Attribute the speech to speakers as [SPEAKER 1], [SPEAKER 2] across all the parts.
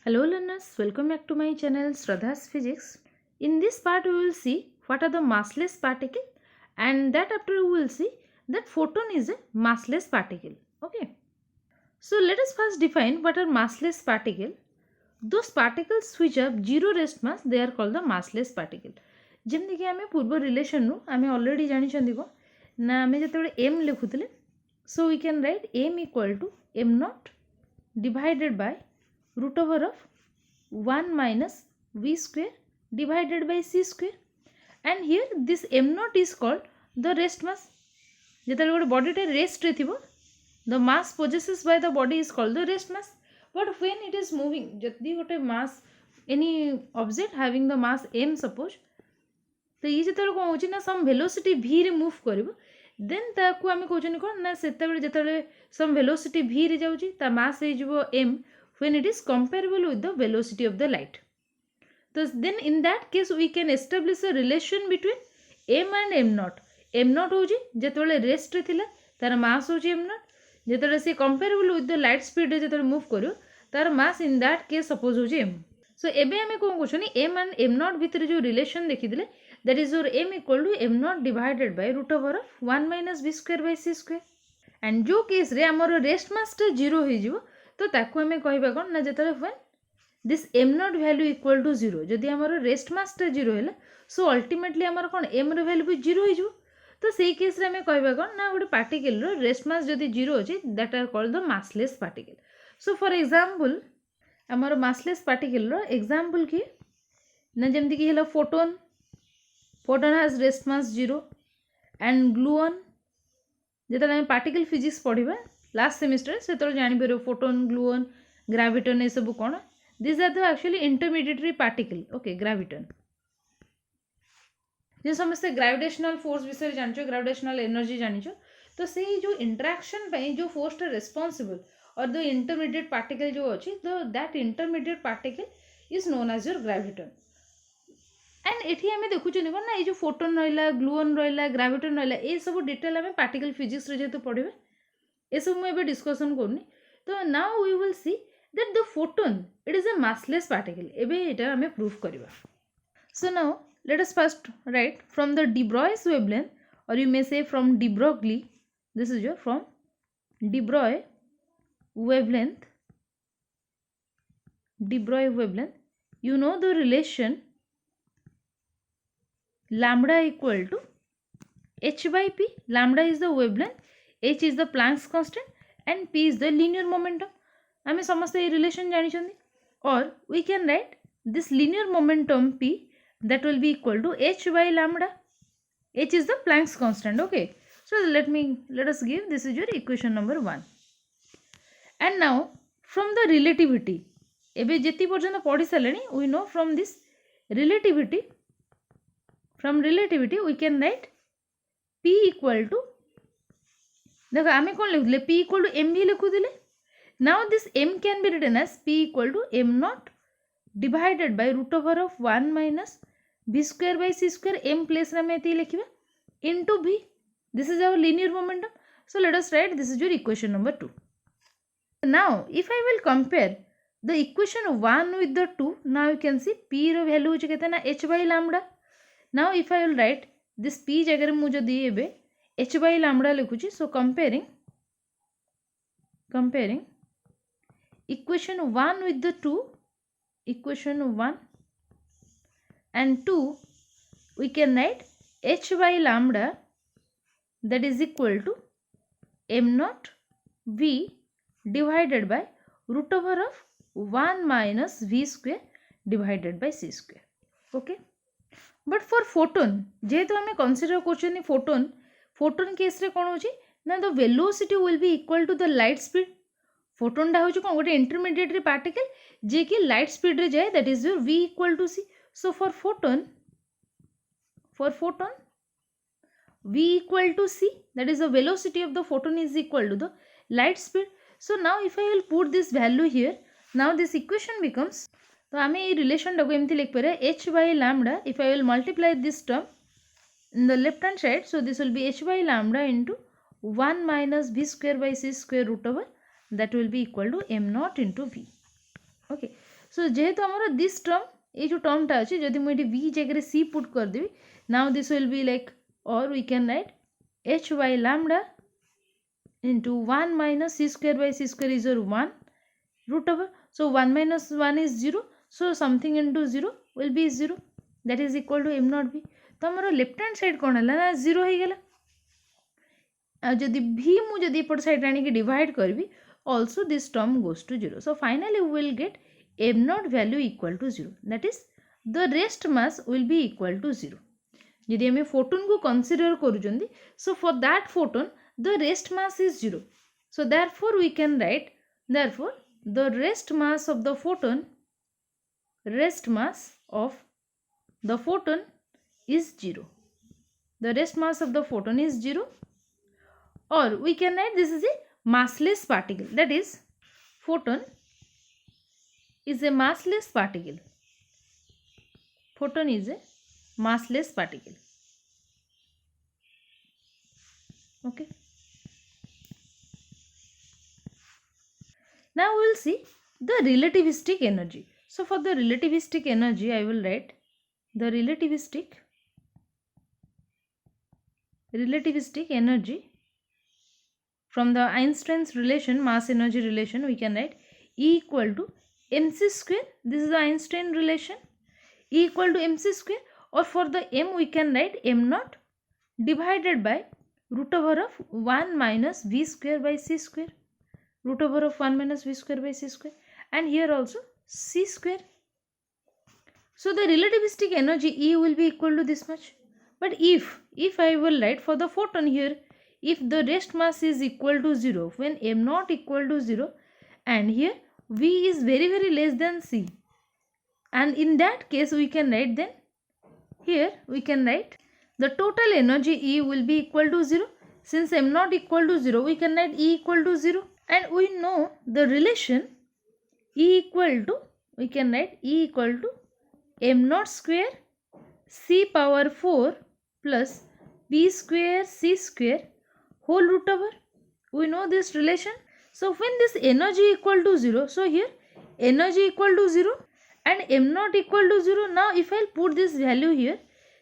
[SPEAKER 1] Hello learners, welcome back to my channel Shraddha's Physics. In this part we will see what are the massless particle and that after we will see that photon is a massless particle. Okay. So let us first define what are massless particle. Those particles which have zero rest mass they are called the massless particle. जेमती कि आमे पूर्व relation रू आमे already जानी छंदी को ना आमे जतबे m लिखुतले so we can write m equal to m naught divided by root over of 1 minus v square divided by c square, and here this m naught is called the rest mass. जेतबे गोटे body टे rest रे थिबो the mass possessed by the body is called the rest mass, but when it is moving जदि गोटे mass any object having the mass m suppose तो ये जिते कौन हो ना सम वेलोसिटी v रे मूव करिवो देन ताकू आमे कहउछनी कोन ना सेतेबेले जेतेबेले सम वेलोसिटी v रे जाउची ता मास हे जिवो m when it is comparable with the velocity of the light. So then in that case we can establish a relation between m and m naught. m naught होजी जेतेबेले rest रे थिला तार मास होजी m naught, जेतेबेले से comparable with the light speed रे जेतेबेले move करियो तार मास in that case suppose होजी m. So एबे आमे कोन कहउछनी m and m naught भितर जो relation देखिदिले that is your m equal to m naught divided by root over of 1 minus v square by c square. And जो case रे हमर rest mass टा 0 हो जिवो तो ताकू हमें कहबा कोन ना जेतले when this m naught value equal to 0 जदि हमर रेस्ट मास टा 0 हैला सो अल्टीमेटली हमर कोन m रो वैल्यू भी 0 हो जिवो तो सेही केस रे हमें कहबा कोन ना गोटे पार्टिकल रो रेस्ट मास जदि 0 होची that are called the massless particle. So for example हमर massless particle रो एग्जांपल की ना जेमति की हला photon. Photon has rest mass 0 and gluon जेतले हम पार्टिकल फिजिक्स पढ़िबा लास्ट सेमेस्टर से तो जानि परबो फोटोन ग्लूओन ग्रेविटन ए सब कोन this are the actually intermediatory particle. Okay graviton जे समस्त ग्रेविटेशनल फोर्स विषय जानछो ग्रेविटेशनल एनर्जी जानिछो तो सेही जो इंटरेक्शन पई जो force responsible or the intermediate particle जो अछि तो that intermediate particle is known as your graviton. And एठी हमें देखुछनी कोन ना ये जो फोटोन रहला ग्लूओन रहला ग्रेविटन रहला ए सब डिटेल हमें पार्टिकल फिजिक्स रे जेतो पढिबे ए सब मैं एबे डिस्कशन करनी. तो now we will see that the photon it is a massless particle. एबे एटा हमें प्रूफ करबा. So now let us first write from the de Broglie's wavelength or you may say from de Broglie. This is your from de Broglie wavelength. De Broglie wavelength, you know the relation lambda equal to h by p. Lambda is the wavelength, h is the Planck's constant and p is the linear momentum. आमे समस्त ये relation जानी चंदी. Or we can write this linear momentum p that will be equal to h by lambda. H is the Planck's constant. Okay, so let us give this is your equation number 1. And now from the relativity एबे जेति पर्यंत पढ़ी सालेनी we know from this relativity. From relativity we can write p equal to देखो आमे कोन लिखुले p equal to m भी लिखुदिले. Now this m can be written as p equal to m naught divided by root over of 1 minus v square by c square. m place रे हमें लिखिबा into v. This is our linear momentum. So let us write this is your equation number 2. Now if I will compare the equation 1 with the 2, now you can see p row value होची केते ना h by lambda. Now if I will write this p जगह मु जदि एबे h by lambda लिखुची, so comparing equation 1 with the 2, equation 1 and 2, we can write h by lambda that is equal to m naught v divided by root over of 1 minus v square divided by c square. Okay. But for photon जेहेतु आम consider कर photon case रे कौन होची ना the velocity will be equal to the light speed. Photon टा होची कौन गोटे इंटरमीडिएट पार्टिकल जे कि लाइट स्पीड रे जाए that is your v equal to c. So for photon v equal to c, that is the velocity of the photon is equal to the light speed. So now if I will put this value here, now this equation becomes, तो आमे ये relation टाको एमती लिख पारे h by lambda. If I will multiply this term in the left hand side, so this will be h by lambda into 1 minus v square by c square root over that will be equal to m naught into v. Okay, सो जेहेतु आमर this term ये जो टर्मटा अच्छे जदि मुझे v जगह c put करदेवी now this will be like और we can write h by lambda into 1 minus c square by c square is your 1 root over. So 1 minus 1 is 0. So something into 0 will be 0. That is equal to m not b. तो हमारा left hand side कौन है ना 0 हो गला जदि v मु जदि एपट साइड आनी कि डिवाइड करबी also this term goes to 0. So finally we will get m naught value equal to 0. That is the rest mass will be equal to 0. यदि हमें फोटोन को कंसीडर करूँ so for that photon the rest mass is 0. So therefore we can write therefore the rest mass of the photon is 0. The rest mass of the photon is 0, or we can write this is a massless particle. That is photon is a massless particle. Photon is a massless particle. Okay. Now we will see the relativistic energy. So for the relativistic energy I will write the relativistic energy from the Einstein's relation, mass energy relation, we can write E equal to mc square. This is the Einstein relation. E equal to mc square, or for the m we can write m naught divided by root over of 1 minus v square by c square. Root over of 1 minus v square by c square, and here also c square. So the relativistic energy E will be equal to this much. But if I will write for the photon here, if the rest mass is equal to 0, when m naught equal to 0, and here v is very less than c, and in that case we can write then here we can write the total energy E will be equal to 0. Since m naught equal to 0, we can write E equal to 0, and we know the relation E equal to, we can write E equal to m naught square c power 4 plus b square c square whole root over. We know this relation. So when this energy equal to 0, so here energy equal to 0 and m naught equal to 0. Now if I put this value here,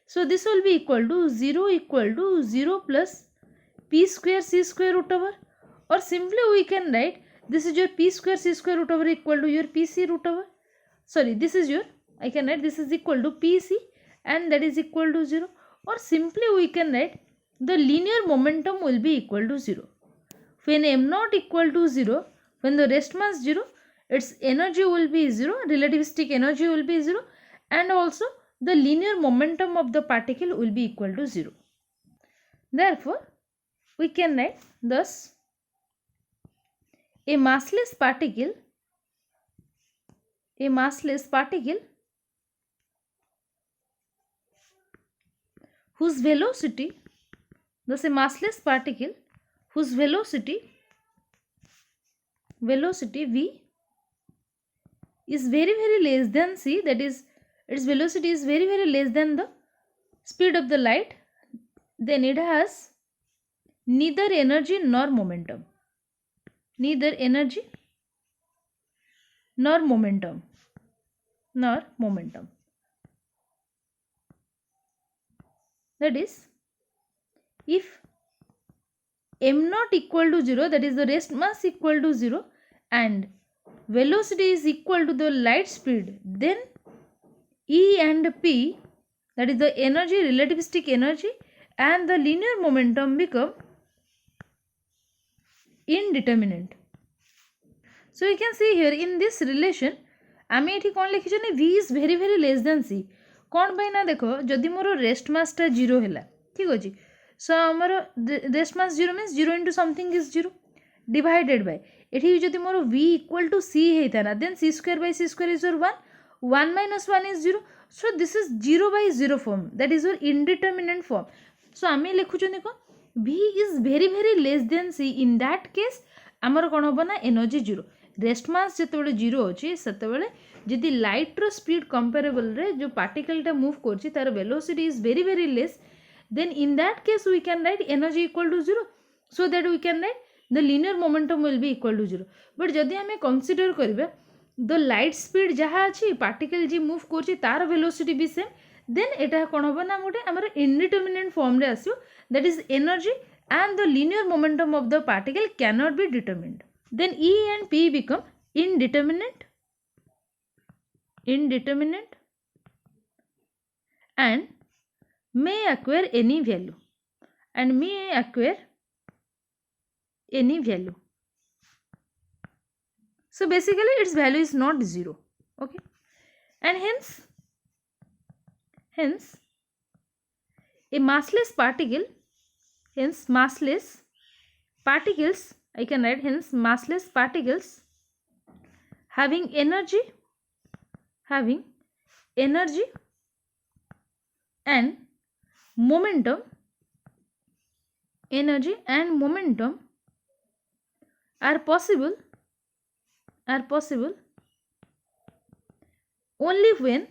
[SPEAKER 1] so this will be equal to 0 plus p square c square root over, or simply we can write this is your p square c square root over equal to your pc root over. Sorry, this is your, I can write this is equal to pc and that is equal to 0, or simply we can write the linear momentum will be equal to 0. When m naught equal to 0, when the rest mass 0, its energy will be 0, relativistic energy will be 0, and also the linear momentum of the particle will be equal to 0. Therefore, we can write thus a massless particle whose velocity, thus a massless particle whose velocity v is very less than c, that is its velocity is very less than the speed of the light, then it has neither energy nor momentum. Neither energy nor momentum. That is, if m naught equal to 0, that is the rest mass equal to 0, and velocity is equal to the light speed, then E and P, that is the energy, relativistic energy, and the linear momentum become indeterminate. So you can see here in this relation आम ये कौन लिखी v is very less than c. कौन पाई ना देख जदि मोर rest mass टा 0 है ठीक अच्छे. सो आमर rest mass 0 means 0 into something is 0 divided by ये जदि मोर v equal to c होता ना then c square by c square is your 1 minus 1 is 0. So this is 0 by 0 form, that is your indeterminate form. So आम लिखुन कौन v is very less than c. In that case आमर कौन हम ना energy 0. Rest mass जिते 0 अच्छे से जदि लाइट्र स्पीड कंपेरेबल रे जो पार्टिकलटा मूव कर तार velocity is very less, then in that case we can write energy equal to 0, so that we can write the linear momentum will be equal to 0. But जदि हमें consider करिबा the light speed जहाँ अच्छी particle जी move कर तार velocity भी same then एटा कौन हम ना गोटे आमर इनडिटर्मिनेट फॉर्म रे आसो that is energy and the linear momentum of the particle cannot be determined. Then E and P become indeterminate and may acquire any value So basically its value is not zero. Okay, and hence a massless particle, hence massless particles, I can write hence massless particles having energy and momentum are possible only when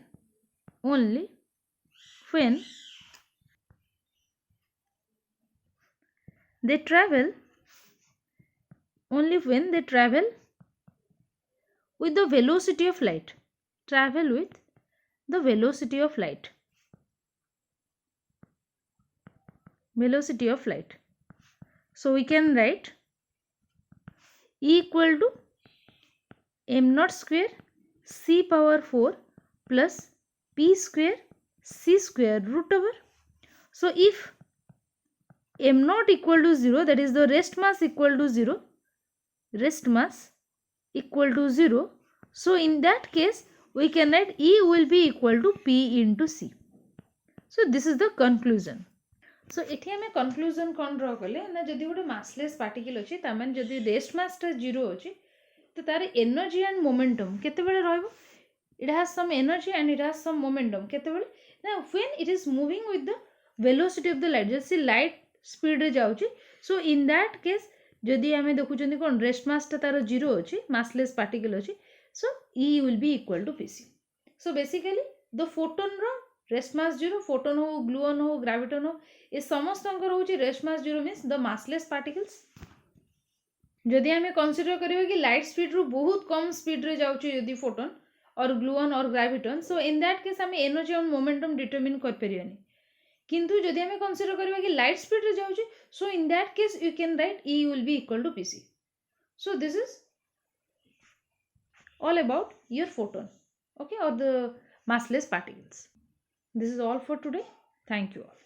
[SPEAKER 1] they travel with the velocity of light. So we can write E equal to m naught square c power 4 plus p square c square root over. So if m naught equal to 0, that is the rest mass equal to 0, so in that case we can write E will be equal to P into C. So this is the conclusion. So एठी हमें conclusion कौन draw कले ना जदि गोटे massless particle अछि ता माने जदि rest mass टा 0 अछि तो तार energy and momentum केते बेले रहइबो, it has some energy and it has some momentum केते बेले ना when it is moving with the velocity of the light, जैसे light speed रे जाउछि, so in that case जदि आमे देखुचंदी कोन rest mass टा तार 0 अछि, massless particle अछि, so E will be equal to Pc. So basically the photon row rest mass 0, photon हो, gluon हो, graviton हो, ए समस्त अंक रहउछि rest mass 0 means the massless particles. जदि आमे कंसीडर करिवे कि लाइट स्पीड रो बहुत कम स्पीड रे जाउछि यदि फोटोन और ग्लूऑन और ग्रेविटन, सो इन दैट केस आमे एनर्जी और मोमेंटम डिटरमिन कर परियानी. किंतु जदि आमे कंसीडर करिवे कि लाइट स्पीड रे जाउछि, so in that case you can write E will be equal to Pc. So this is all about your photon, okay, or the massless particles. This is all for today. Thank you all.